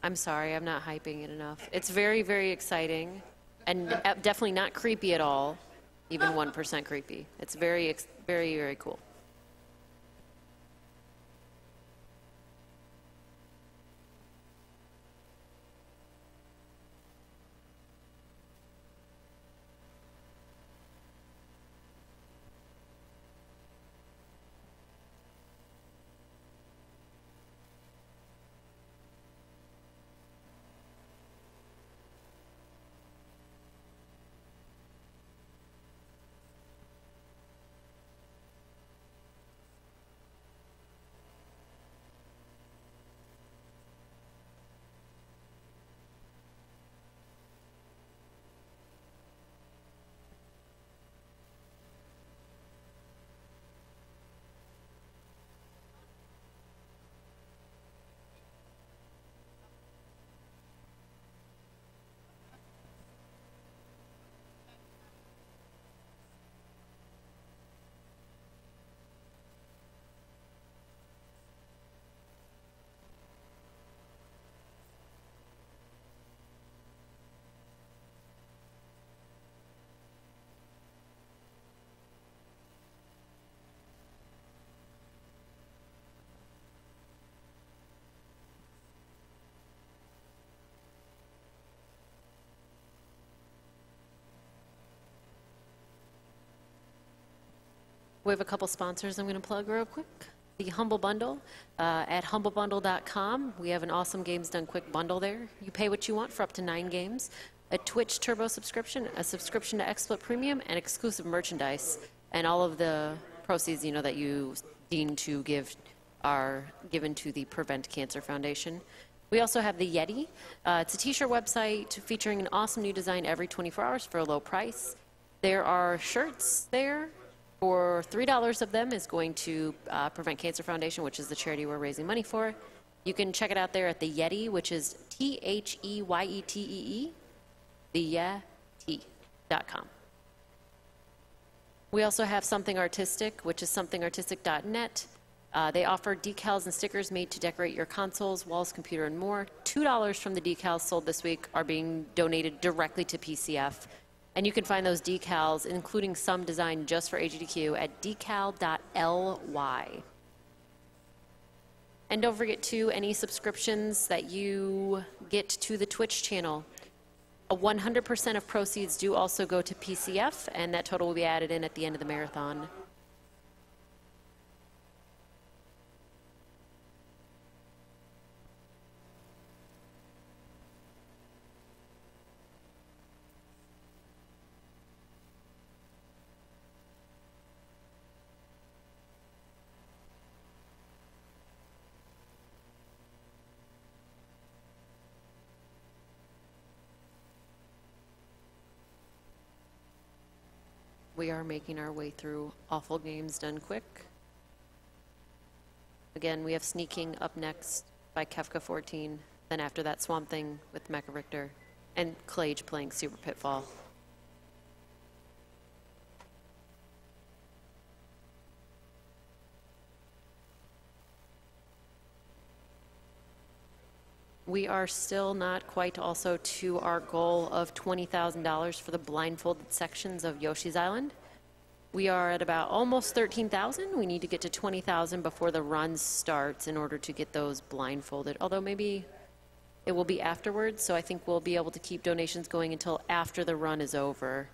I'm sorry, I'm not hyping it enough. It's very, very exciting and definitely not creepy at all, even 1% creepy. It's very, very, very cool. We have a couple sponsors I'm going to plug real quick. The Humble Bundle at humblebundle.com. We have an awesome Games Done Quick bundle there. You pay what you want for up to 9 games, a Twitch Turbo subscription, a subscription to XSplit Premium, and exclusive merchandise. And all of the proceeds, you know, that you deem to give are given to the Prevent Cancer Foundation. We also have the Yeti. It's a t-shirt website featuring an awesome new design every 24 hours for a low price. There are shirts there. For $3 of them is going to Prevent Cancer Foundation, which is the charity we're raising money for. You can check it out there at the Yeti, which is THEYETEE, theyeti.com. We also have Something Artistic, which is somethingartistic.net. They offer decals and stickers made to decorate your consoles, walls, computer, and more. $2 from the decals sold this week are being donated directly to PCF. And you can find those decals, including some designed just for AGDQ, at decal.ly. And don't forget, too, any subscriptions that you get to the Twitch channel. 100% of proceeds do also go to PCF, and that total will be added in at the end of the marathon. We are making our way through Awful Games Done Quick. Again, we have Sneaking up next by Kefka14. Then after that, Swamp Thing with Mecha Richter. And Clage playing Super Pitfall. We are still not quite also to our goal of $20,000 for the blindfolded sections of Yoshi's Island. We are at about almost 13,000. We need to get to 20,000 before the run starts in order to get those blindfolded. Although maybe it will be afterwards, so I think we'll be able to keep donations going until after the run is over.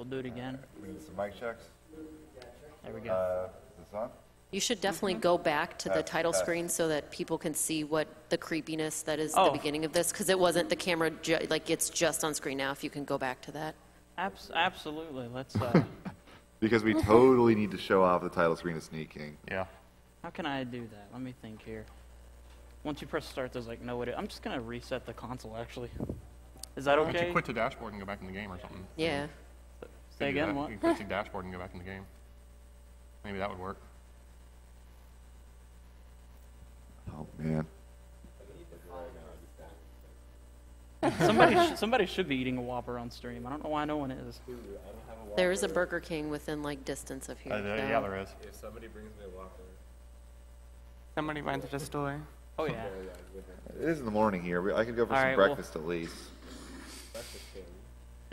We'll do it again. We need some mic checks. There we go. Is this on? You should definitely go back to the title screen so that people can see what the creepiness that is the beginning of this, because it wasn't the camera, like it's just on screen now, if you can go back to that. Absolutely. Let's. Because we totally need to show off the title screen of Sneak King. Yeah. How can I do that? Let me think here. Once you press start, there's like no way to. I'm just gonna reset the console. Actually, is that Why don't okay? you quit the dashboard and go back in the game or something? Yeah. Say again. What? You can quit the dashboard and go back in the game. Maybe that would work. Oh, man. Somebody should be eating a Whopper on stream. I don't know why no one is. There is a Burger King within like distance of here. Yeah, there is. If somebody brings me a Whopper. Somebody went to the store. Oh yeah. It is in the morning here. I could go for some breakfast at least.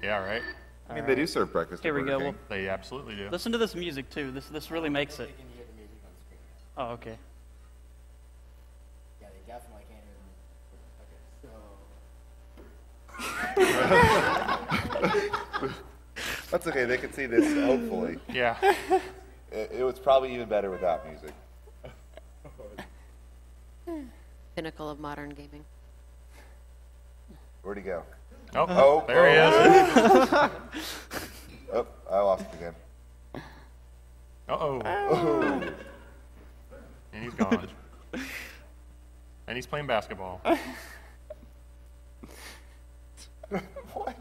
Yeah, right? I mean, they do serve breakfast Here at we Burger go. King. They absolutely do. Listen to this music too. This really makes it. Oh, okay. Yeah, they definitely can't hear me. That's okay. They can see this, hopefully. Yeah. It was probably even better without music. Pinnacle of modern gaming. Where'd he go? Oh, there he is. Oh, I lost it again. Uh-oh. Oh. And he's gone. And he's playing basketball. What?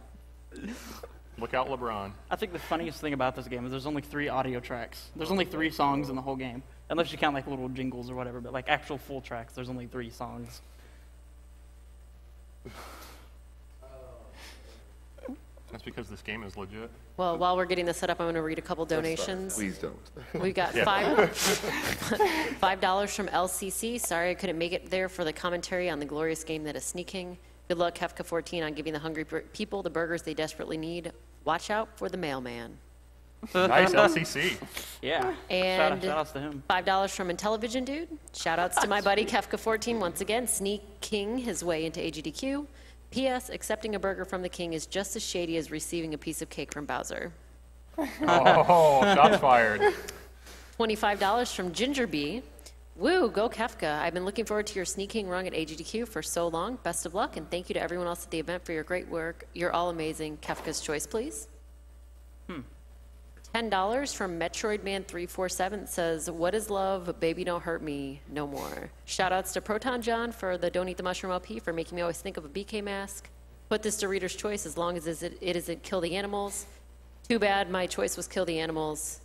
Look out, LeBron. I think the funniest thing about this game is there's only 3 audio tracks. There's only 3 songs in the whole game, unless you count like little jingles or whatever. But like actual full tracks, there's only 3 songs. That's because this game is legit. Well, while we're getting this set up, I'm going to read a couple donations. Please don't. We got $5 from LCC. Sorry I couldn't make it there for the commentary on the glorious game that is Sneaking. Good luck, Kefka14, on giving the hungry people the burgers they desperately need. Watch out for the mailman. Nice, LCC. Yeah. And shout outs to him. $5 from Intellivision Dude. Shout outs to my buddy Kefka14 once again, sneaking his way into AGDQ. P.S. Accepting a burger from the king is just as shady as receiving a piece of cake from Bowser. Oh, shots fired. $25 from Ginger Bee. Woo, go Kefka. I've been looking forward to your sneaking rung at AGDQ for so long. Best of luck, and thank you to everyone else at the event for your great work. You're all amazing. Kefka's choice, please. $10 from Metroidman347 says, what is love? Baby, don't hurt me no more. Shoutouts to Proton John for the Don't Eat the Mushroom LP for making me always think of a BK mask. Put this to reader's choice as long as it isn't kill the animals. Too bad my choice was kill the animals,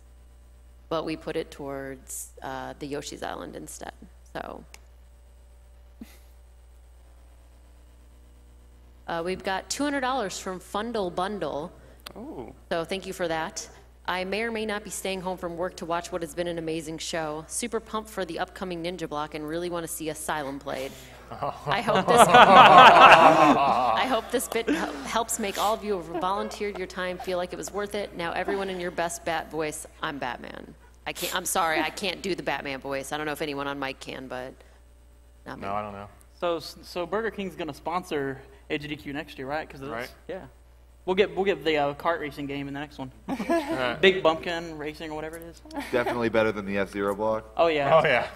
but we put it towards the Yoshi's Island instead. So we've got $200 from Fundle Bundle. Ooh. So thank you for that. I may or may not be staying home from work to watch what has been an amazing show. Super pumped for the upcoming Ninja Block and really want to see Asylum played. I hope this bit helps make all of you who volunteered your time feel like it was worth it. Now everyone in your best bat voice, I'm Batman. I'm sorry, I can't do the Batman voice. I don't know if anyone on mic can, but not me. No, I don't know. So Burger King's gonna sponsor AGDQ next year, right? Right. Yeah. We'll get the kart racing game in the next one. Big Bumpkin Racing or whatever it is. Definitely better than the F-Zero block. Oh yeah. Oh, yeah.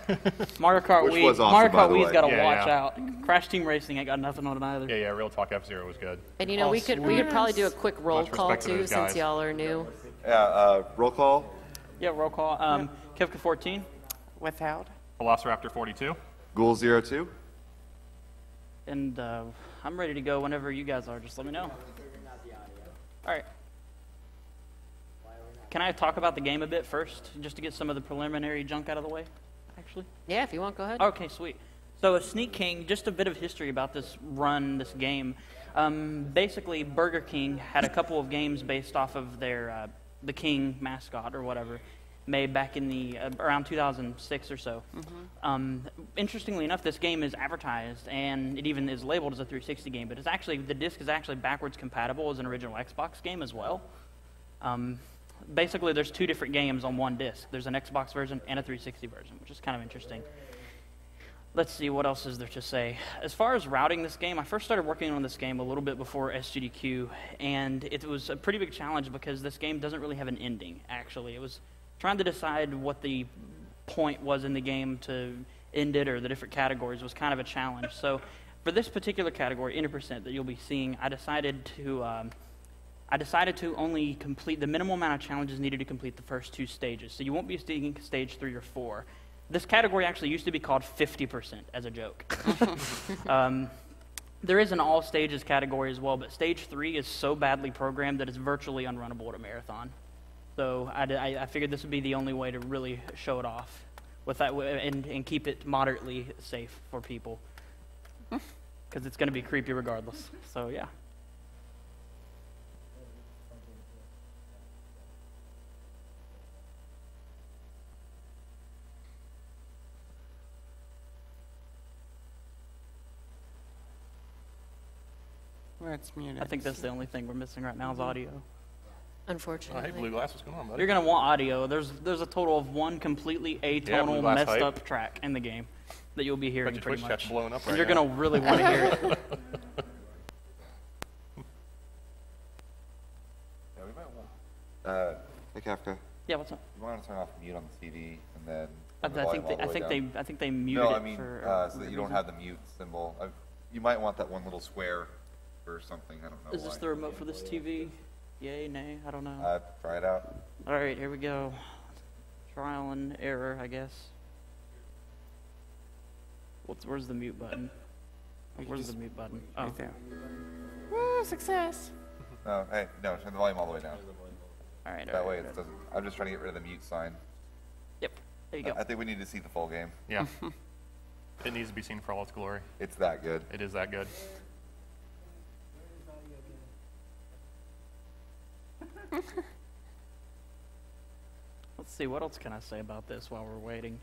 Mario Kart Which Wii. was awesome, Mario by Kart the Wii's way. got to Yeah, watch yeah. out. Crash Team Racing ain't got nothing on it either. Yeah, Real Talk F-Zero was good. And you know, we could probably do a quick roll Much call respect to too, those since guys. y'all are new. Yeah, roll call. Yeah, roll call. Kefka14. Without? Velociraptor 42. Ghoul02. And I'm ready to go whenever you guys are. Just let me know. All right. Can I talk about the game a bit first, just to get some of the preliminary junk out of the way, actually? Yeah, if you want, go ahead. Okay, sweet. So Sneak King, just a bit of history about this game. Basically, Burger King had a couple of games based off of their the King mascot or whatever, made back in the around 2006 or so. Interestingly enough, this game is advertised and it even is labeled as a 360 game, but it's actually the disc is actually backwards compatible as an original Xbox game as well. Basically, there's 2 different games on one disc. There's an Xbox version and a 360 version, which is kind of interesting. let's see, what else is there to say? As far as routing this game, I first started working on this game a little bit before SGDQ, and it was a pretty big challenge because this game doesn't really have an ending, actually. It was trying to decide what the point was in the game to end it, or the different categories, was kind of a challenge. So for this particular category, Interpercent, that you'll be seeing, I decided to only complete the minimal amount of challenges needed to complete the first 2 stages. So you won't be seeing stage 3 or 4. This category actually used to be called 50% as a joke. There is an all stages category as well, but stage 3 is so badly programmed that it's virtually unrunnable at a marathon. So I figured this would be the only way to really show it off with that, and keep it moderately safe for people, because it's going to be creepy regardless. So yeah. Well, it's muted. I think that's the only thing we're missing right now is audio. Oh, Unfortunately. hey, Blue Glass, what's going on, buddy? You're going to want audio. There's a total of 1 completely atonal, Blue Glass messed hype. up track in the game that you'll be hearing Bet your pretty Twitch much. chat's blowing up And right you're now. going to really want to hear it. Yeah, we might want. Hey Kefka, Yeah, what's up? you want to turn off mute on the TV and then. I turn the volume all the way down? think they muted No, it I mean for so that you don't have the mute symbol. You might want that one little square or something. I don't know. Is this why. the remote for this TV? Yay, nay, I don't know. Try it out. All right, here we go. Trial and error, I guess. Where's the mute button? Where's the mute button? Oh, Right there. Woo, success! No, hey, no, turn the volume all the way down. all right. That way it doesn't. I'm just trying to get rid of the mute sign. Yep, there you go. I think we need to see the full game. Yeah. It needs to be seen for all its glory. It's that good. It is that good. Let's see, what else can I say about this while we're waiting?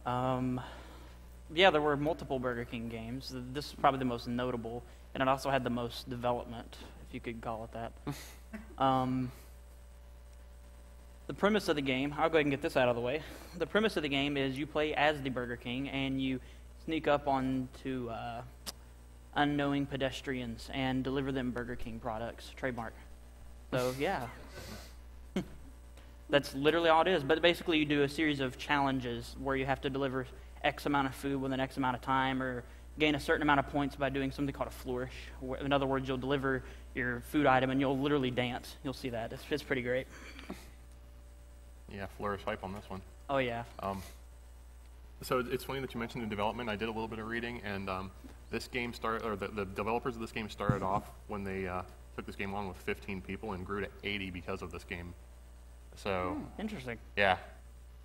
Yeah, there were multiple Burger King games. This is probably the most notable, and it also had the most development, if you could call it that. The premise of the game, I'll go ahead and get this out of the way. The premise of the game is you play as the Burger King, and you sneak up onto unknowing pedestrians and deliver them Burger King products, trademark. So, yeah. That's literally all it is. But basically, you do a series of challenges where you have to deliver X amount of food within X amount of time, or gain a certain amount of points by doing something called a flourish. In other words, you'll deliver your food item and you'll literally dance. You'll see that. It's pretty great. Yeah, flourish hype on this one. Oh, yeah. So it's funny that you mentioned the development. I did a little bit of reading, and this game started, or the developers of this game started off when they took this game on with 15 people and grew to 80 because of this game. So, Interesting. yeah,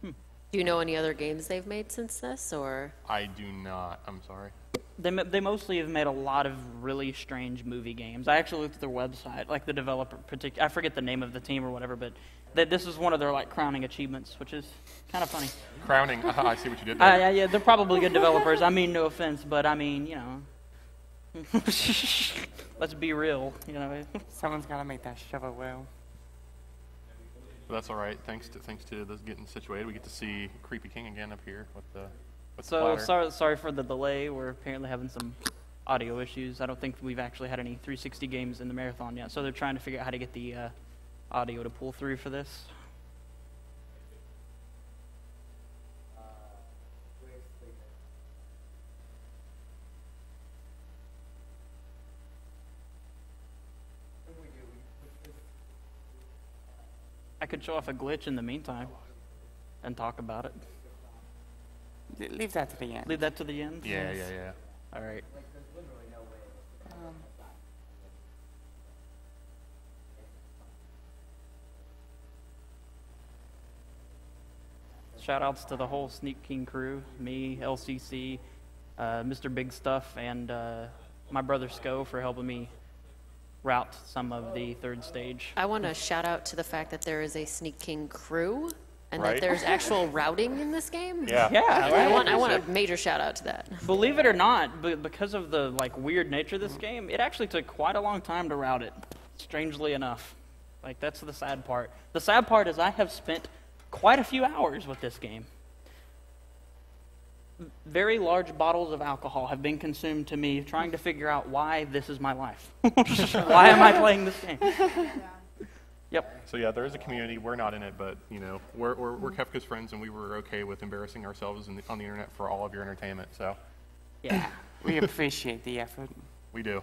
Do you know any other games they've made since this, or? I do not. I'm sorry. They mostly have made a lot of really strange movie games. I actually looked at their website, like the developer, I forget the name of the team or whatever, but this is one of their like crowning achievements, which is kind of funny. Crowning. I see what you did there. Yeah, they're probably good developers. I mean, no offense, but I mean, you know, let's be real, you know. Someone's gotta make that shovel well. But that's all right. Thanks to this getting situated, we get to see Creepy King again up here with the So platter. sorry for the delay. We're apparently having some audio issues. I don't think we've actually had any 360 games in the marathon yet, so they're trying to figure out how to get the audio to pull through for this. I could show off a glitch in the meantime and talk about it. Leave that to the end. Leave that to the end? Yeah. All right. Shout outs to the whole Sneak King crew, me, LCC, Mr. Big Stuff, and my brother Sco for helping me route some of the third stage. I want to shout out to the fact that there is a Sneak King crew and Right. that there's actual routing in this game. Yeah. Yeah, I right. want a major shout out to that. Believe it or not, because of the like weird nature of this game, it actually took quite a long time to route it. Strangely enough, like that's the sad part. The sad part is I have spent quite a few hours with this game. very large bottles of alcohol have been consumed to me trying to figure out why this is my life. Why am I playing this game? Yep. So yeah, there is a community. We're not in it, but you know, we're Kefka's friends, and we were okay with embarrassing ourselves on the internet for all of your entertainment. So Yeah. We appreciate the effort. we do.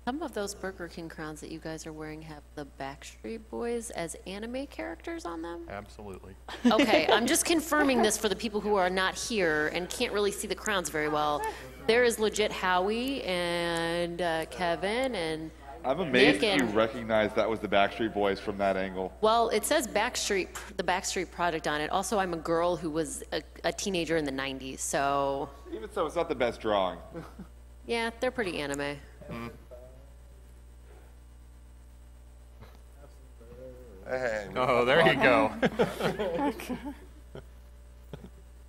Some of those Burger King crowns that you guys are wearing have the Backstreet Boys as anime characters on them. Absolutely. Okay, I'm just confirming this for the people who are not here and can't really see the crowns very well. There is legit Howie and Kevin and I'm amazed Nick you and- recognize that was the Backstreet Boys from that angle. Well, it says the Backstreet Project on it. Also, I'm a girl who was a teenager in the 90s, so Even so, it's not the best drawing. yeah, they're pretty anime. Hey, Oh, there you go.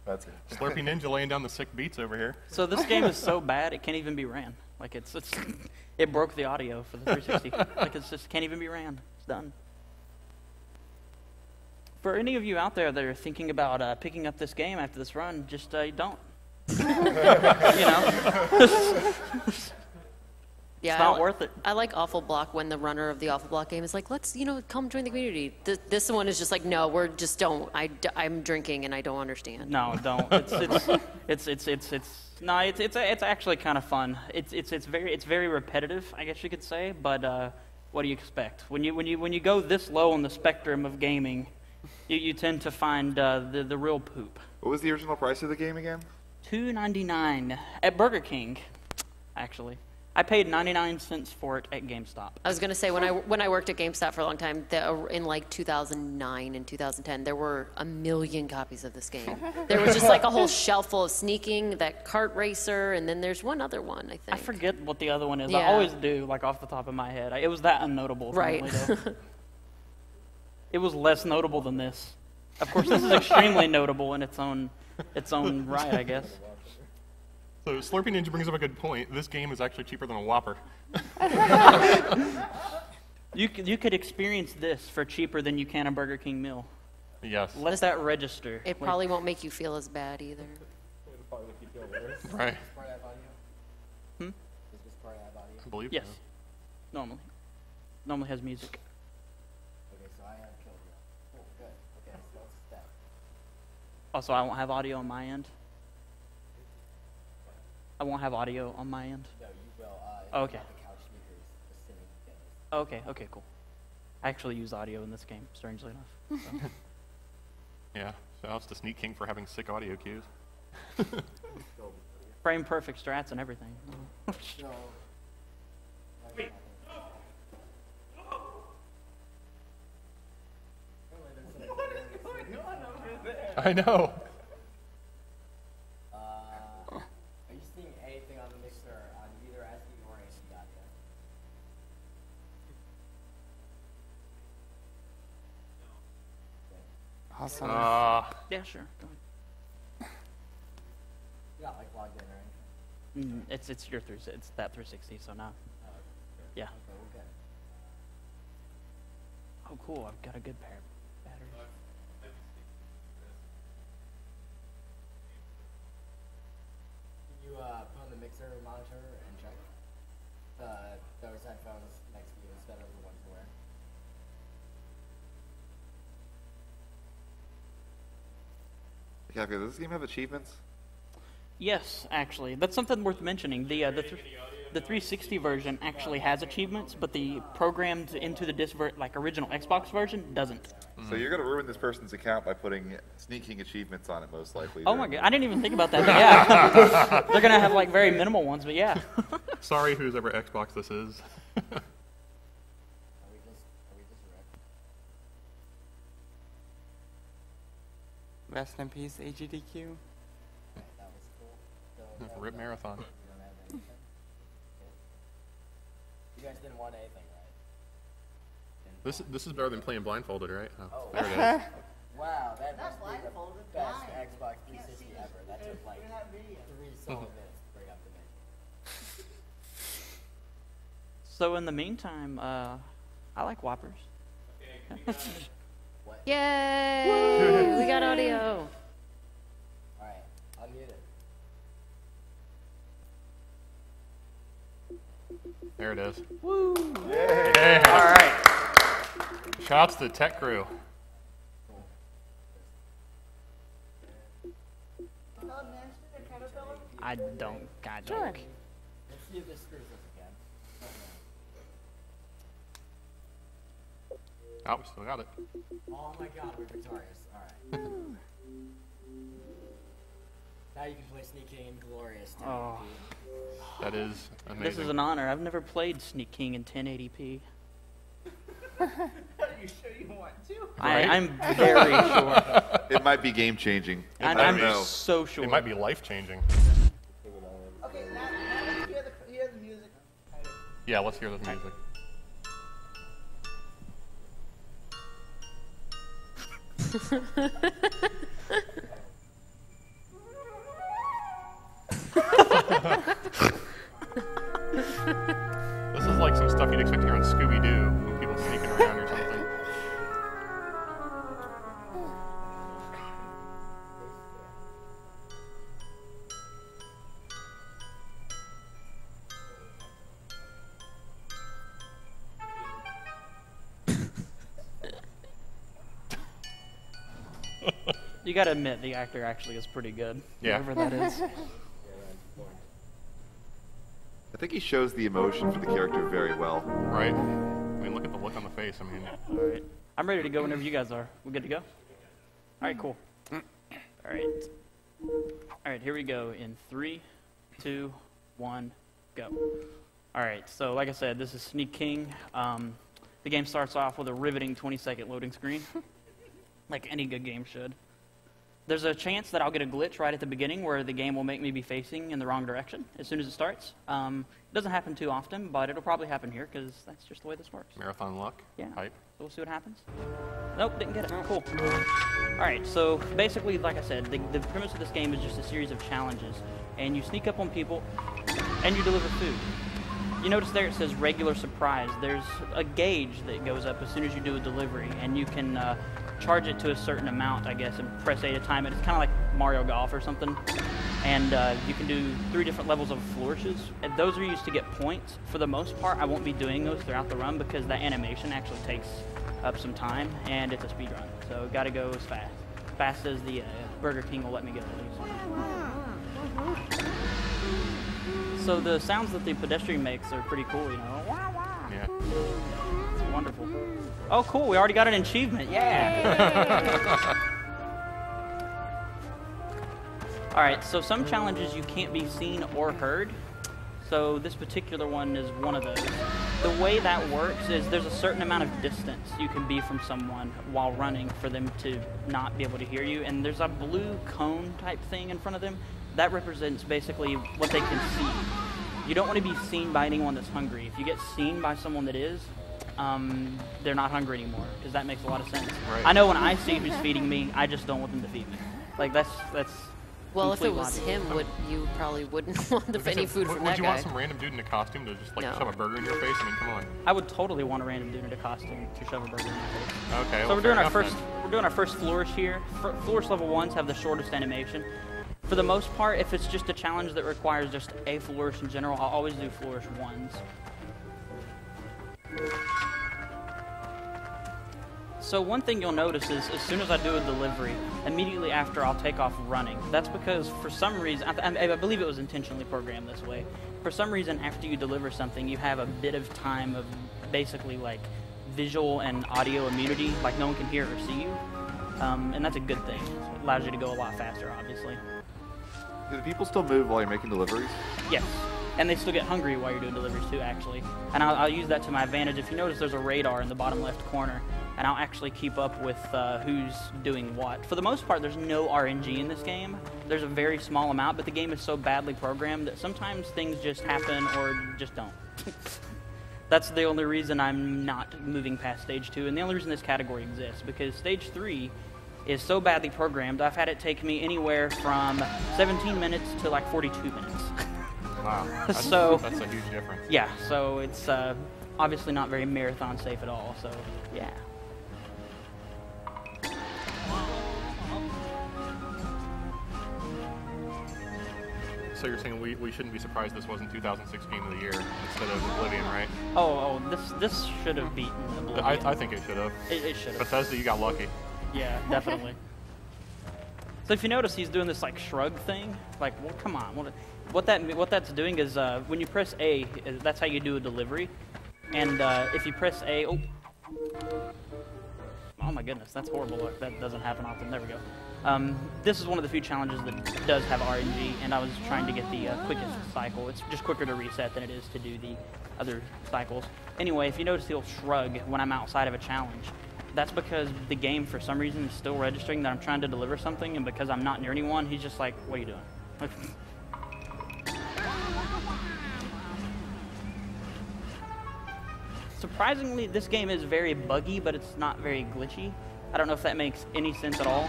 that's it. Slurpee Ninja laying down the sick beats over here. So this game is so bad it can't even be ran. Like it broke the audio for the 360. Like it's just can't even be ran. It's done. For any of you out there that are thinking about picking up this game after this run, just don't. You know, Yeah, it's not worth it. I like Awful Block when the runner of the Awful Block game is like, let's, come join the community. This one is just like, no, we're just don't. I'm drinking and I don't understand. No, don't. It's actually kind of fun. It's very repetitive, I guess you could say. But what do you expect when you go this low on the spectrum of gaming? You tend to find the real poop. What was the original price of the game again? $2.99 at Burger King, actually. I paid 99 cents for it at GameStop. I was gonna say when I worked at GameStop for a long time, in like 2009 and 2010, there were 1 million copies of this game. There was just like a whole shelf full of Sneaking, that Kart Racer, and then there's one other one, I think. I forget what the other one is. Yeah. I always do, like off the top of my head. It was that unnotable. Right. Apparently, though. It was less notable than this. Of course, this is extremely notable in its own right, I guess. So Slurpee Ninja brings up a good point. This game is actually cheaper than a Whopper. You could experience this for cheaper than you can a Burger King meal. Yes. Let that register. It probably won't make you feel as bad either. It'll probably make you feel worse. Right. Does this part have audio? Hmm? Does this part have audio? I believe Yes. so. Normally has music. Okay, so I have killed you. Oh, good. Okay, so that's a step. Also, I won't have audio on my end. I won't have audio on my end. No, you will. Oh, okay. The couch speakers, the sitting things. Okay, cool. I actually use audio in this game, strangely enough. So. Yeah. Shout outs to Sneak King for having sick audio cues. Frame perfect strats and everything. So, I know. are you seeing anything on the mixer on either SD or HD audio? Awesome. Yeah, sure. Go ahead. You're not like logged in or anything? It's it's that 360. So now, yeah. Okay, we're good. Oh, cool. I've got a good pair of batteries. Can you put on the mixer monitor and check those headphones next to you instead of the ones you're wearing? Kefka, does this game have achievements? Yes, actually, that's something worth mentioning. The 360 version actually has achievements, but the programmed into the original Xbox version doesn't. So you're going to ruin this person's account by putting sneaking achievements on it, most likely. Oh my god, I didn't even think about that. But yeah, they're gonna have like very minimal ones, but yeah. Sorry, whose ever Xbox this is. Are we just wrecked? Rest in peace, AGDQ. That was cool. So, Rip Marathon. you don't have anything? Okay. You guys didn't want anything, right? This is better than playing blindfolded, right? Oh. There it is. Wow, that must be the blindfolded, best blind. Xbox 360 ever. That took like 3 solid minutes to bring up the menu. So in the meantime, I like Whoppers. What? Yay! We got audio. Alright, I'll mute it. There it is. Woo! Yeah. All right. Shouts to the tech crew. I don't. Sure. Let's see if this screws us again. Oh, we still got it. Oh my god, we're victorious. Alright. Now you can play Sneak King and Glorious. Oh. That is amazing. This is an honor. I've never played Sneak King in 1080p. Are you sure you want to? I'm very sure. It might be game changing. I don't I'm know. so sure. It might be life changing. Okay, now let's hear the music. Yeah, let's hear the music. This is like some stuff you'd expect to hear on Scooby-Doo, when people sneaking around or something. You gotta admit, the actor actually is pretty good. Yeah. Whoever that is. I think he shows the emotion for the character very well. Right? I mean, look at the look on the face. I mean, All right. I'm ready to go whenever you guys are. We good to go? All right, cool. All right. All right, here we go in 3, 2, 1, go. All right, so like I said, this is Sneak King. The game starts off with a riveting 20-second loading screen, like any good game should. There's a chance that I'll get a glitch right at the beginning where the game will make me be facing in the wrong direction as soon as it starts. It doesn't happen too often, but it'll probably happen here because that's just the way this works. marathon luck. Yeah. Hype. So we'll see what happens. Nope, didn't get it. Cool. All right, so basically, like I said, the premise of this game is just a series of challenges, and you sneak up on people, and you deliver food. You notice there it says regular surprise. There's a gauge that goes up as soon as you do a delivery, and you can charge it to a certain amount, I guess, and press A to time it. It's kind of like Mario Golf or something. And you can do 3 different levels of flourishes. And those are used to get points. For the most part, I won't be doing those throughout the run because that animation actually takes up some time, and it's a speed run. So got to go as fast as the Burger King will let me go at least. So the sounds that the pedestrian makes are pretty cool, you know. Yeah. It's wonderful. Oh, cool. We already got an achievement. Yeah. All right. So some challenges you can't be seen or heard. So this particular one is one of those. The way that works is there's a certain amount of distance you can be from someone while running for them to not be able to hear you. And there's a blue cone type thing in front of them. That represents basically what they can see. You don't want to be seen by anyone that's hungry. If you get seen by someone that is, they're not hungry anymore, because that makes a lot of sense. Right. I know when I see who's feeding me, I just don't want them to feed me. Like, that's Well, if it complete was logic. him, you probably wouldn't want any food from would that you guy. want some random dude in a costume to just like No. shove a burger in your face? I mean, come on. I would totally want a random dude in a costume to shove a burger in my face. Okay. So well, we're fair doing our enough first. then. We're doing our first flourish here. Flourish level 1s have the shortest animation. For the most part, if it's just a challenge that requires just a flourish in general, I'll always do flourish 1s. So one thing you'll notice is as soon as I do a delivery, immediately after I'll take off running. That's because for some reason, I believe it was intentionally programmed this way. For some reason, after you deliver something, you have a bit of time of basically like visual and audio immunity, like no one can hear or see you. And that's a good thing. It allows you to go a lot faster, obviously. Do the people still move while you're making deliveries? Yes. And they still get hungry while you're doing deliveries too, actually. And I'll use that to my advantage. If you notice, there's a radar in the bottom left corner, and I'll actually keep up with who's doing what. For the most part, there's no RNG in this game. There's a very small amount, but the game is so badly programmed that sometimes things just happen or just don't. That's the only reason I'm not moving past stage 2, and the only reason this category exists, because stage 3 is so badly programmed, I've had it take me anywhere from 17 minutes to like 42 minutes. Wow. That's a huge difference. Yeah, so it's obviously not very marathon safe at all, so yeah. So you're saying we shouldn't be surprised this wasn't 2006 Game of the Year instead of Oblivion, right? Oh, this should have beaten Oblivion. I think it should have. It should have. Bethesda, you got lucky. Yeah, definitely. So if you notice, he's doing this like shrug thing. Like, well, come on. What that's doing is when you press A, that's how you do a delivery. And if you press A, oh my goodness, that's horrible. Look, that doesn't happen often. There we go. This is one of the few challenges that does have RNG, and I was trying to get the quickest cycle. It's just quicker to reset than it is to do the other cycles. Anyway, if you notice, he'll shrug when I'm outside of a challenge. That's because the game, for some reason, is still registering that I'm trying to deliver something, and because I'm not near anyone, he's just like, what are you doing? Surprisingly, this game is very buggy, but it's not very glitchy. I don't know if that makes any sense at all.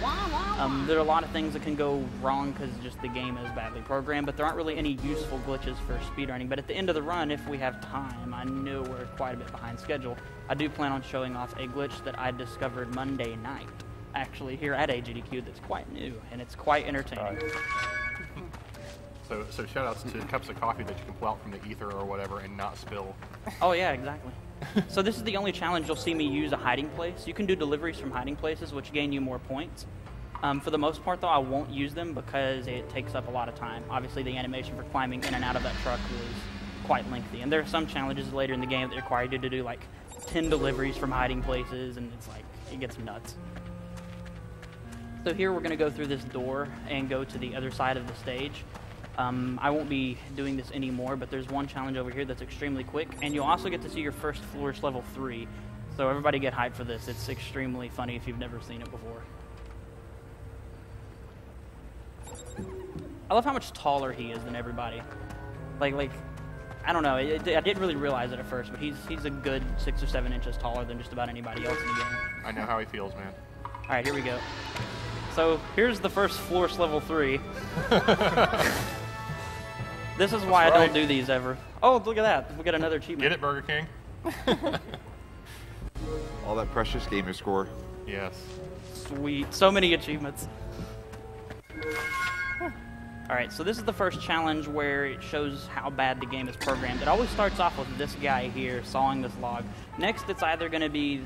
There are a lot of things that can go wrong because just the game is badly programmed, but there aren't really any useful glitches for speedrunning. But at the end of the run, if we have time, I know we're quite a bit behind schedule. I do plan on showing off a glitch that I discovered Monday night, actually here at AGDQ, that's quite new, and it's quite entertaining. So shout outs to cups of coffee that you can pull out from the ether or whatever and not spill. Oh yeah, exactly. So this is the only challenge you'll see me use a hiding place. You can do deliveries from hiding places, which gain you more points. For the most part, though, I won't use them because it takes up a lot of time. Obviously, the animation for climbing in and out of that truck was quite lengthy. And there are some challenges later in the game that require you to do like 10 deliveries from hiding places, and it's like, it gets nuts. So here we're going to go through this door and go to the other side of the stage. I won't be doing this anymore, but there's one challenge over here that's extremely quick, and you'll also get to see your first flourish level 3. So everybody get hyped for this. It's extremely funny if you've never seen it before. I love how much taller he is than everybody. Like I don't know, I didn't really realize it at first, but he's a good 6 or 7 inches taller than just about anybody else in the game. I know how he feels, man. All right, here we go. So here's the first flourish level 3. This is why I don't do these ever. Oh, look at that. We got another achievement. Get it, Burger King? All that precious gamer score. Yes. Sweet. So many achievements. Alright, so this is the first challenge where it shows how bad the game is programmed. It always starts off with this guy here sawing this log. Next, it's either going to be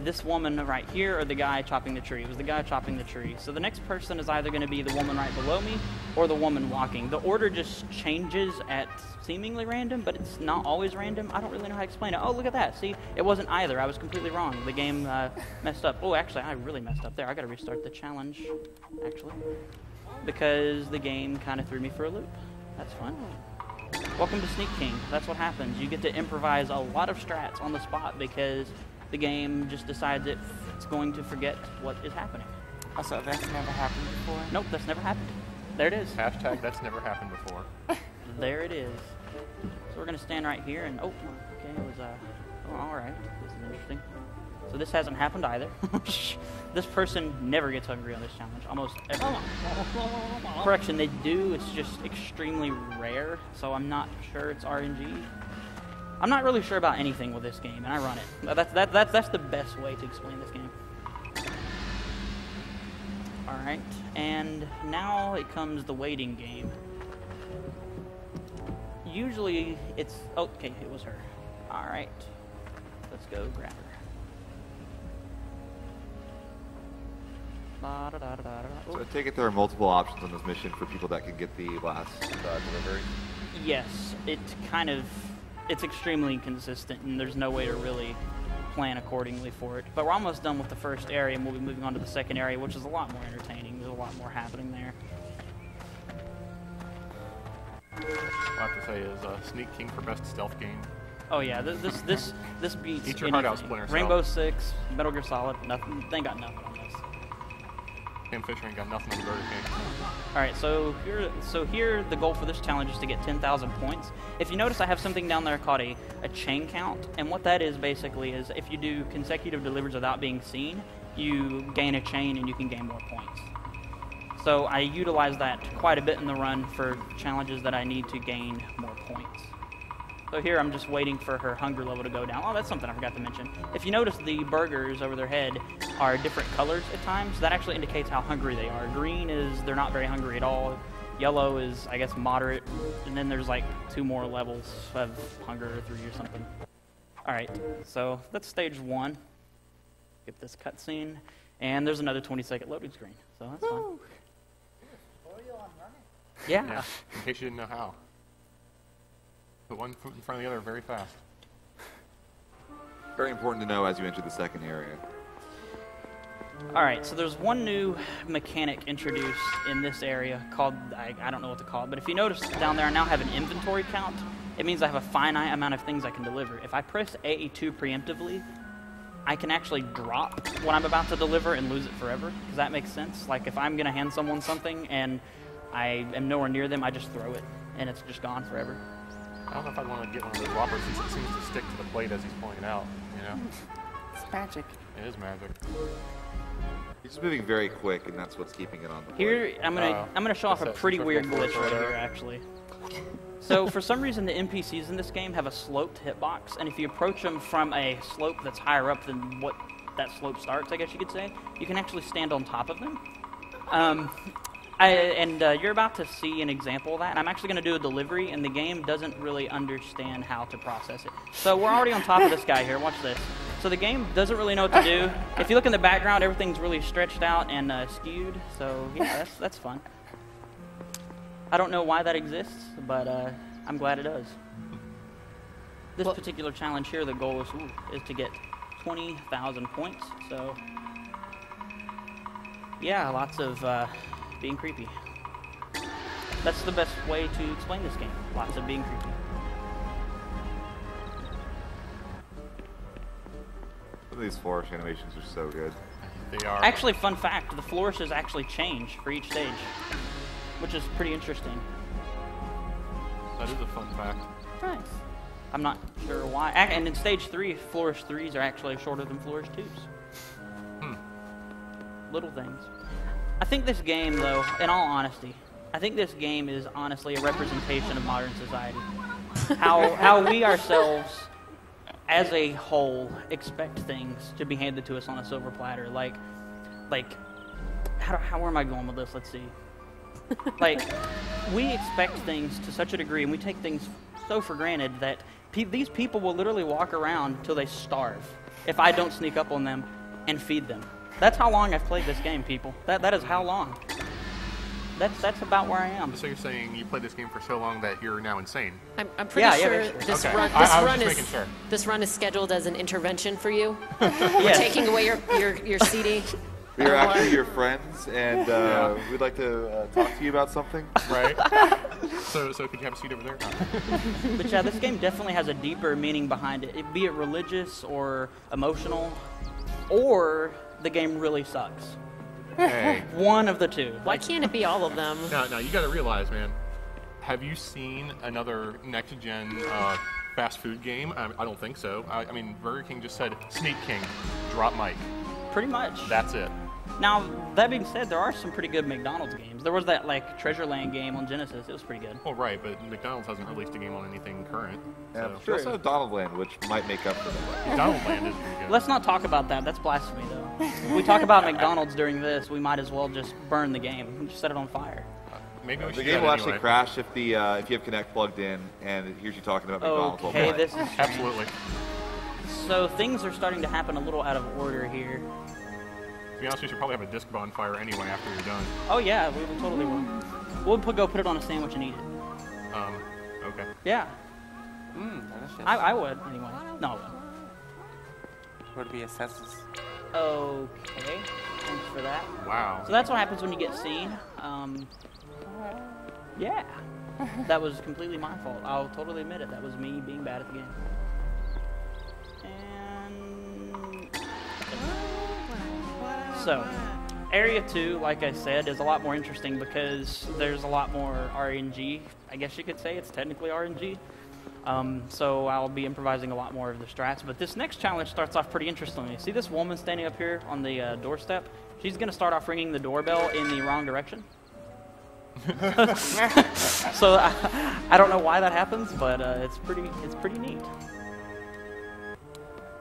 this woman right here or the guy chopping the tree. It was the guy chopping the tree. So the next person is either going to be the woman right below me or the woman walking. The order just changes at seemingly random, but it's not always random. I don't really know how to explain it. Oh, look at that. See, it wasn't either. I was completely wrong. The game messed up. Oh, actually, I really messed up there. I got to restart the challenge, actually, because the game kind of threw me for a loop. That's fun. Welcome to Sneak King. That's what happens. You get to improvise a lot of strats on the spot because the game just decides it's going to forget what is happening. Also, that's never happened before. Nope, that's never happened. There it is. Hashtag that's never happened before. There it is. So we're going to stand right here and, oh, okay, it was, oh, all right. This is interesting. So this hasn't happened either. This person never gets hungry on this challenge, almost ever. Correction, they do, it's just extremely rare, so I'm not sure it's RNG. I'm not really sure about anything with this game, and I run it. That's the best way to explain this game. Alright, and now it comes the waiting game. Usually it's... Oh, okay, it was her. Alright, let's go grab her. So I take it there are multiple options on this mission for people that can get the last delivery? Yes, it's extremely inconsistent, and there's no way to really plan accordingly for it. But we're almost done with the first area, and we'll be moving on to the second area, which is a lot more entertaining. There's a lot more happening there. All I have to say is Sneak King for best stealth game. Oh yeah, this beats Eat your heart out, anything. Splinter Cell. Rainbow Six, Metal Gear Solid, nothing. They ain't got nothing on this. Tim Fisher ain't got nothing on the Burger King. Alright, so here the goal for this challenge is to get 10,000 points. If you notice, I have something down there called a chain count, and what that is basically is if you do consecutive deliveries without being seen, you gain a chain and you can gain more points. So I utilize that quite a bit in the run for challenges that I need to gain more points. So here I'm just waiting for her hunger level to go down. Oh, that's something I forgot to mention. If you notice, the burgers over their head are different colors at times. That actually indicates how hungry they are. Green is they're not very hungry at all. Yellow is, I guess, moderate, and then there's like 2 more levels of hunger or 3 or something. All right, so that's stage 1. Get this cutscene, and there's another 20-second loading screen, so that's fine. Yeah. Yeah, in case you didn't know how. Put one foot in front of the other very fast. Very important to know as you enter the second area. All right, so there's one new mechanic introduced in this area called, I don't know what to call it, but if you notice down there I now have an inventory count. It means I have a finite amount of things I can deliver. If I press A2 preemptively, I can actually drop what I'm about to deliver and lose it forever. Does that make sense? Like if I'm gonna hand someone something and I am nowhere near them, I just throw it and it's just gone forever. I don't know if I'd want to get one of those whoppers since it seems to stick to the plate as he's pulling it out, you know? It's magic. It is magic. He's moving very quick, and that's what's keeping it on the plate. Here, I'm gonna show off a pretty weird glitch right here, actually. So for some reason, the NPCs in this game have a sloped hitbox, and if you approach them from a slope that's higher up than what that slope starts, I guess you could say, you can actually stand on top of them. You're about to see an example of that, and I'm actually going to do a delivery, and the game doesn't really understand how to process it. So we're already on top of this guy here. Watch this. So the game doesn't really know what to do. If you look in the background, everything's really stretched out and skewed. So yeah, that's fun. I don't know why that exists, but I'm glad it does. This particular challenge here, the goal is to get 20,000 points. So yeah, lots of being creepy. That's the best way to explain this game. Lots of being creepy. Some of these flourish animations are so good. They are. Actually, fun fact, the flourishes actually change for each stage, which is pretty interesting. That is a fun fact. Nice. I'm not sure why. And in stage 3, flourish 3s are actually shorter than flourish 2s. Little things. I think this game, though, in all honesty, I think this game is honestly a representation of modern society. How we ourselves, as a whole, expect things to be handed to us on a silver platter. Like, where am I going with this? Let's see. Like, we expect things to such a degree, and we take things so for granted that these people will literally walk around till they starve if I don't sneak up on them and feed them. That's how long I've played this game, people. That is how long. That's about where I am. So you're saying you played this game for so long that you're now insane? I'm pretty sure basically. this Okay. run I was just making sure. this run is scheduled as an intervention for you. We're taking away your CD. We are actually your friends, and we'd like to talk to you about something. Right. So could you have a seat over there? But yeah, this game definitely has a deeper meaning behind it, be it religious or emotional, or the game really sucks. Hey. One of the two. Why can't it be all of them? Now you got to realize, man. Have you seen another next-gen fast food game? I don't think so. I mean, Burger King just said, Sneak King, drop mic. Pretty much. That's it. Now, that being said, there are some pretty good McDonald's games. There was that, like, Treasure Land game on Genesis. It was pretty good. Well, right, but McDonald's hasn't released a game on anything current. Yeah, So. we also have Donald Land, which might make up for that. McDonald's Land is pretty good. Let's not talk about that. That's blasphemy, though. If we talk about McDonald's during this, we might as well just burn the game. Just set it on fire. Maybe we should The do game that will actually anyway. crash if you have Kinect plugged in and it hears you talking about McDonald's. while Okay, playing. this is... Absolutely. So things are starting to happen a little out of order here. To be honest, we should probably have a disc bonfire anyway after you're done. Oh, yeah, we will totally will. We'll go put it on a sandwich and eat it. Okay. Yeah, Delicious. I would, anyway. No, I wouldn't. Would be assesses. Okay, thanks for that. Wow. So that's what happens when you get seen. Yeah, that was completely my fault. I'll totally admit it. That was me being bad at the game. And so, Area 2, like I said, is a lot more interesting because there's a lot more RNG. I guess you could say it's technically RNG. So I'll be improvising a lot more of the strats. But this next challenge starts off pretty interestingly. See this woman standing up here on the doorstep? She's going to start off ringing the doorbell in the wrong direction. So I don't know why that happens, but it's pretty neat.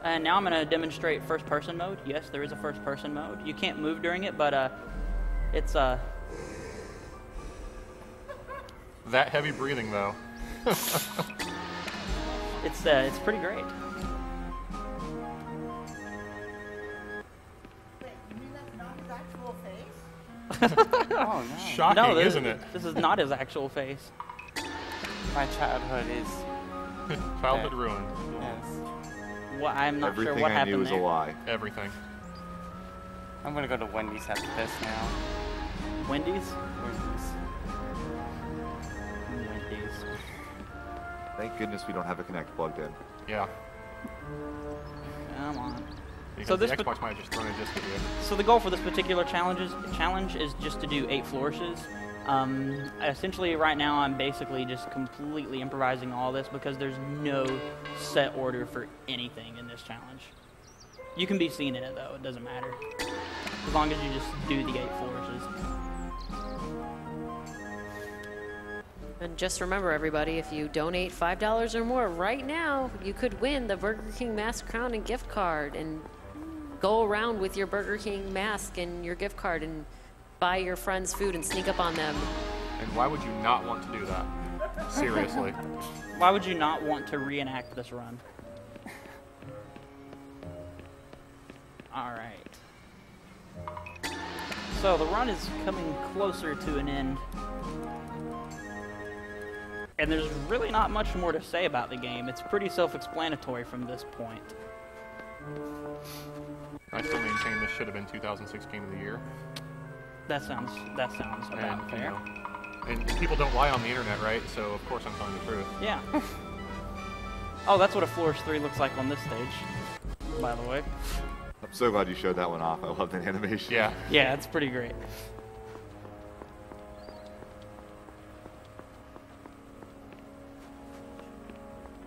And now I'm going to demonstrate first-person mode. Yes, there is a first-person mode. You can't move during it, but it's That heavy breathing, though. It's pretty great. Oh, no. Shocking, No, isn't it? This is not his actual face. My childhood is... Childhood ruined. Yes. Well, I'm not Everything sure what I happened knew is a there. lie. Everything. I'm gonna go to Wendy's after this now. Wendy's? Wendy's. Wendy's. Thank goodness we don't have a Kinect plugged in. Yeah. Come on. Because So the this Xbox might have just thrown a disc at you. So the goal for this particular challenge is just to do 8 flourishes. Essentially, right now, I'm basically just completely improvising all this because there's no set order for anything in this challenge. You can be seen in it, though. It doesn't matter. As long as you just do the 8 flourishes. And just remember, everybody, if you donate $5 or more right now, you could win the Burger King mask crown and gift card and go around with your Burger King mask and your gift card and buy your friends food and sneak up on them. And why would you not want to do that? Seriously. Why would you not want to reenact this run? All right. So the run is coming closer to an end. And there's really not much more to say about the game. It's pretty self-explanatory from this point. I still maintain this should have been 2006 Game of the Year. That sounds about And, fair. And people don't lie on the internet, right? So of course I'm telling the truth. Yeah. Oh, that's what a Flourish 3 looks like on this stage, by the way. I'm so glad you showed that one off. I love that animation. Yeah. Yeah, it's pretty great.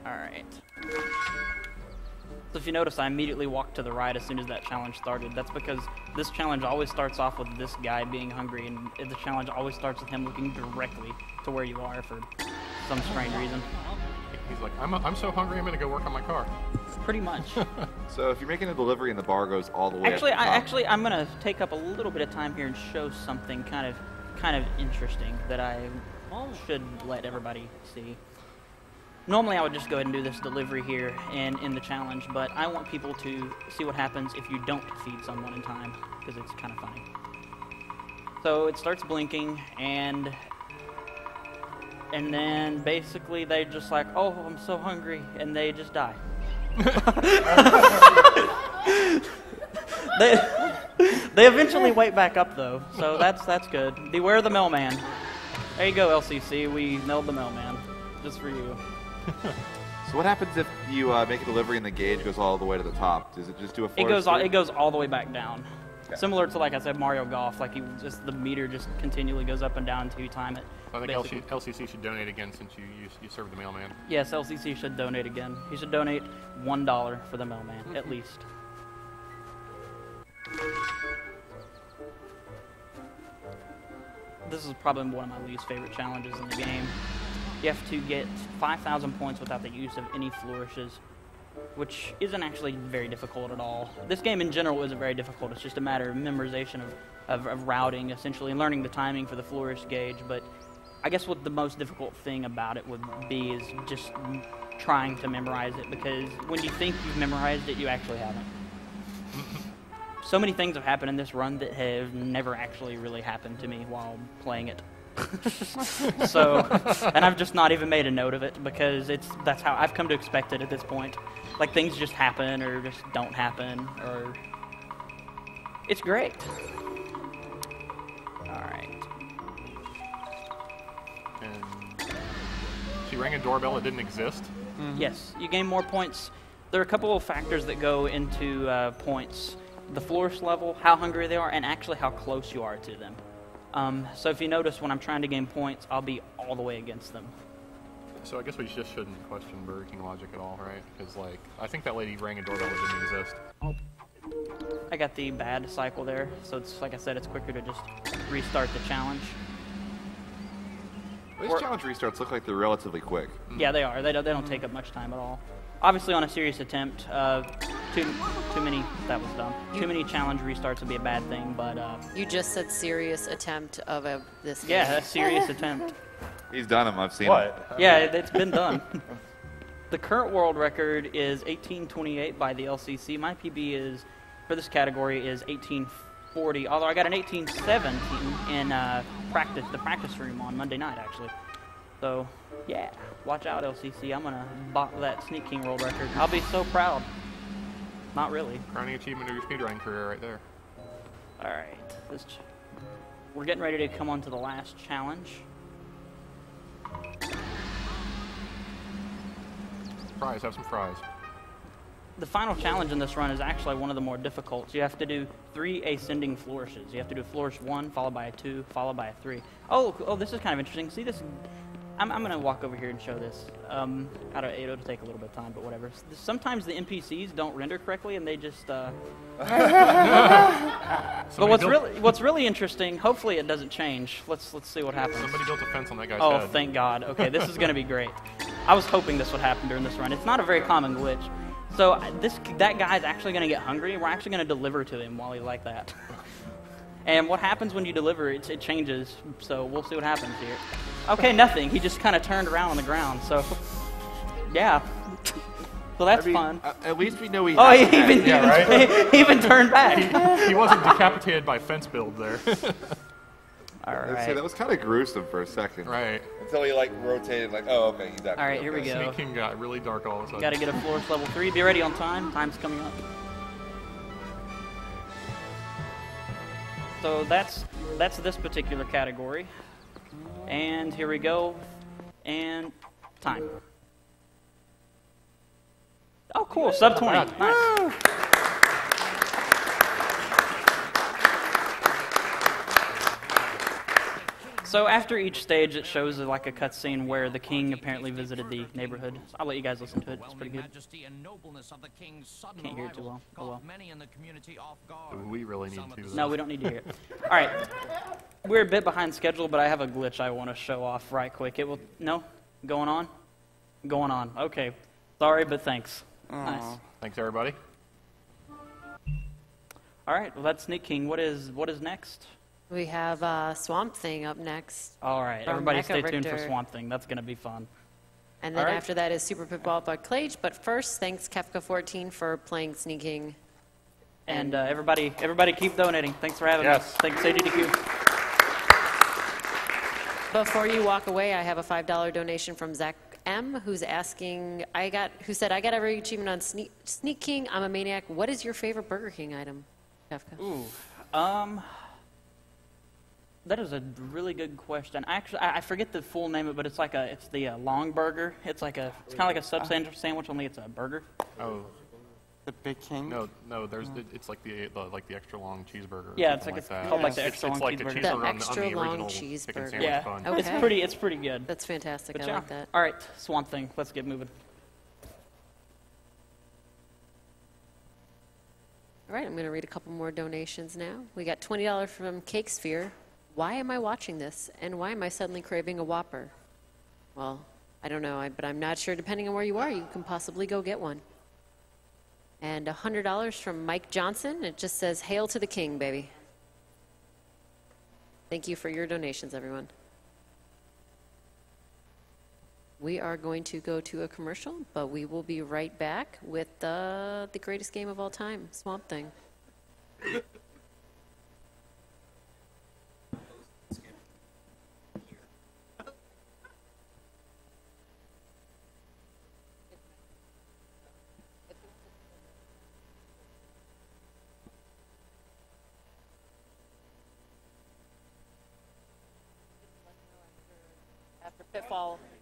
Alright. So if you notice, I immediately walked to the right as soon as that challenge started. That's because this challenge always starts off with this guy being hungry, and the challenge always starts with him looking directly to where you are for some strange reason. He's like, I'm so hungry, I'm gonna go work on my car. Pretty much. So if you're making a delivery and the bar goes all the way Actually, I'm gonna take up a little bit of time here and show something kind of interesting that I should let everybody see. Normally, I would just go ahead and do this delivery here and in the challenge, but I want people to see what happens if you don't feed someone in time, because it's kind of funny. So it starts blinking, and then basically they just like, oh, I'm so hungry, and they just die. They eventually wake back up though, so that's good. Beware the mailman. There you go, LCC. We nailed the mailman, just for you. So what happens if you make a delivery and the gauge goes all the way to the top? Does it just do a It flourish? goes all the way back down. Okay. Similar to, like I said, Mario Golf. Like the meter just continually goes up and down until you time it. I think basically. LCC should donate again since you served the mailman. Yes, LCC should donate again. He should donate $1 for the mailman, at least. This is probably one of my least favorite challenges in the game. You have to get 5,000 points without the use of any flourishes, which isn't actually very difficult at all. This game in general isn't very difficult. It's just a matter of memorization of routing, essentially, and learning the timing for the flourish gauge. But I guess what the most difficult thing about it would be is just trying to memorize it, because when you think you've memorized it, you actually haven't. So many things have happened in this run that have never actually really happened to me while playing it. So, and I've just not even made a note of it because that's how I've come to expect it at this point. Like things just happen or just don't happen, or it's great. All right. And she rang a doorbell that didn't exist. Yes, you gain more points. There are a couple of factors that go into points. The flourish level, how hungry they are, and actually how close you are to them. So if you notice, when I'm trying to gain points, I'll be all the way against them. So I guess we just shouldn't question Burger King logic at all, right? Because, like, I think that lady rang a doorbell that didn't exist. Oh, I got the bad cycle there, so it's like I said, it's quicker to just restart the challenge. These challenge restarts look like they're relatively quick. Yeah, they are. They don't take up much time at all. Obviously, on a serious attempt, too many. That was dumb. Too many challenge restarts would be a bad thing, but You just said serious attempt of this game. yeah, a serious attempt. He's done them. I've seen What? Yeah, it's been done. The current world record is 1828 by the LCC. My PB is, for this category, is 1840. Although I got an 1817 in the practice room on Monday night, actually. So, yeah, watch out, LCC. I'm gonna bop that Sneak King world record. I'll be so proud. Not really. Crowning achievement of your speedrunning career right there. All right, we're getting ready to come on to the last challenge. Fries, have some fries. The final challenge in this run is actually one of the more difficult. You have to do 3 ascending flourishes. You have to do flourish 1, followed by a 2, followed by a 3. Oh, this is kind of interesting. See this? I'm going to walk over here and show this. It'll take a little bit of time, but whatever. Sometimes the NPCs don't render correctly, and they just. But what's really interesting? Hopefully, it doesn't change. Let's see what happens. Somebody built a fence on that guy's Oh, head. thank God. Okay, this is going to be great. I was hoping this would happen during this run. It's not a very common glitch. So that guy's actually going to get hungry. We're actually going to deliver to him while he's like that. And what happens when you deliver, it changes. So we'll see what happens here. Okay, nothing. He just kind of turned around on the ground. So, yeah. So that's fun. At least we know he. Oh, has he even turned back. He wasn't decapitated by fence build there. All Let's say right. that was kind of gruesome for a second. Right. Until he like rotated, like, oh, okay, he's actually. All right, here we okay. go. Sneak King got really dark all of a sudden. Got to get a flourish level 3. Be ready on time. Time's coming up. So that's this particular category. And here we go. And time. Oh, cool. Sub 20. Nice. So after each stage, it shows like a cutscene where the king apparently visited the neighborhood. So I'll let you guys listen to it. It's pretty good. Can't hear it too well. Oh well. We really need to. No, we don't need to hear it. All right. We're a bit behind schedule, but I have a glitch I want to show off right quick. It will. No? Going on? Going on. Okay. Sorry, but thanks. Nice. Thanks, everybody. All right. Well, that's Sneak King. What is next? We have Swamp Thing up next. All right. From Everybody Mecha stay tuned for Richter. Swamp Thing. That's going to be fun. And then All right. after that is Super Pitball by Clage. But first, thanks Kefka14 for playing Sneaking. And everybody keep donating. Thanks for having Yes. us. Thanks, ADDQ. Before you walk away, I have a $5 donation from Zach M, who's asking, who said, I got every achievement on Sneak King. I'm a maniac. What is your favorite Burger King item, Kefka? Ooh. That is a really good question. Actually, I forget the full name of it, but it's the long burger. It's kind of like a sub sandwich, only it's a burger. Oh. The Big King? No. It's like the extra long cheeseburger. or Yeah, it's something like it's that. called like the extra It's long like the cheeseburger. cheeseburger The on extra the long original chicken cheeseburger. sandwich Yeah, bun. Okay. it's pretty good. That's fantastic. But I yeah. like that. All right, Swamp Thing. Let's get moving. All right, I'm going to read a couple more donations now. We got $20 from Cakesphere. Why am I watching this? And why am I suddenly craving a Whopper? Well, I don't know, but I'm not sure. Depending on where you are, you can possibly go get one. And $100 from Mike Johnson. It just says, "Hail to the King, baby." Thank you for your donations, everyone. We are going to go to a commercial, but we will be right back with the greatest game of all time, Swamp Thing.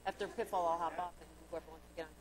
After Pitfall, I'll hop off and whoever wants to get on.